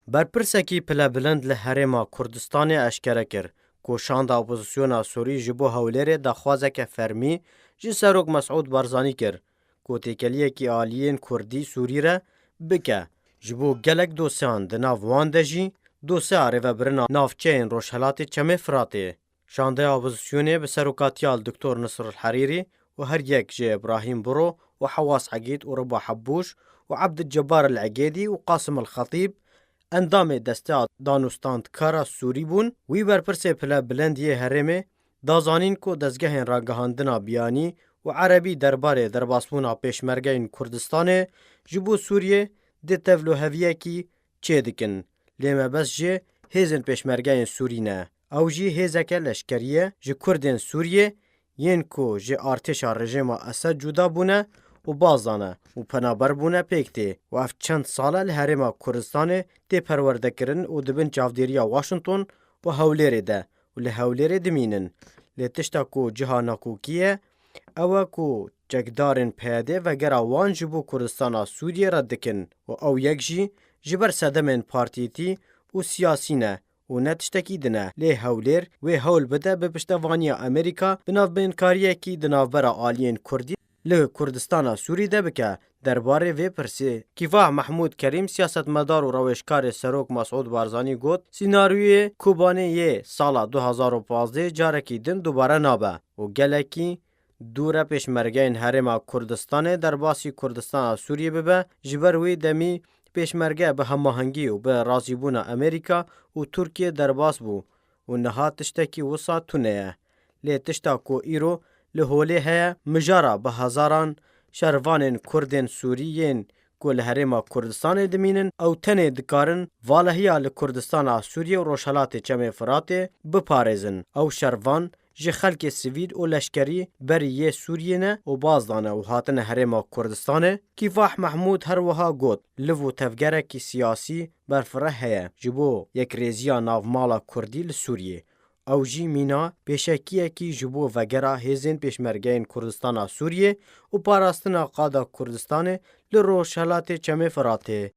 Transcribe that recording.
برپرسکی پلبلند له هرما کوردستان اشکره کر کوشاند اپوزیسیونا سوری جبو هولره دخوازه که فرمی جی سروک مسعود بارزانی کر کو تکلیه کی آلیین کردی سوری را بکه جبو گلک دوسیان دناو واندجی دوسه آره و برنا نافچین روشهلات چمه فراته شانده اپوزیسیونه به سروکاتیال دکتور نصر الحریری و هر یک جی ابراهیم برو و حواس عقید و ربا حبوش و عبد الجبار العقیدی و قاسم الخطیب اندام دسته دانوستاند کارا سوری بون وی برپرس پلا بلندیه هرمه دازانین کو دزگه راگهاندنا بیانی و عربی درباره درباسبونا پیشمرگین کردستان جبو سوریه ده تولو هویه کی چه دکن لیمه بس جه هیزن پیشمرگین سوری نه او جی هیزکه لشکریه جه کردین سوریه ین کو جه ارتشا رژیم اسد جدا بونه و بازانه و پنابر بونه پکتی و اف چند ساله لحرم کردستان تی پرورده کرن و دبن چافدیریا واشنطن و هولیره ده و لهولیره دمینن لتشتا کو جهانا کوکیه او کو جگدارن پیاده و گرا وان جبو کردستان سوریه را دکن و او یک جی جبر صدمن پارتیتی و سیاسی نه و نتشتکی دنه لی هولیر و هول بده به پشتوانی امریکا بناو بینکاریه کی دناو برا آلین کردی له کردستان سوری ده بکه درباره وی پرسی کیفا محمود کریم سیاستمدار و روشکار سروک مسعود بارزانی گوت سیناریوی کوبانه یه سالا 2015 جارکی دن دوباره نابه و گلکی دوره پیشمرگین هرما کردستان در باسی کردستان سوریه ببه جبروی دمی پیشمرگه به هماهنگی و به راضیبون امریکا و ترکیه در باس بو و نها تشتکی وسا تونه لی تشتا کو ایرو لهوله هیا مجارا به هزاران شروان کردین سوریین کو لحرما کردستان دمینن او تنه دکارن والهیا لکردستان سوریه و روشالات چمه فراته بپارزن او شروان جه خلک سوید و لشکری بری یه سوریه نه و بازدانه و هاتن حرما کردستانه کیفاح محمود هر وها گوت لفو تفگره کی سیاسی برفره هیا جبو یک ریزیا ناومالا کردی لسوریه او جی مینا پیشکیه کی جبو وگرا هزین پیشمرگین کردستان سوریه و پاراستنا قادا کردستان لروشالات چمه فراته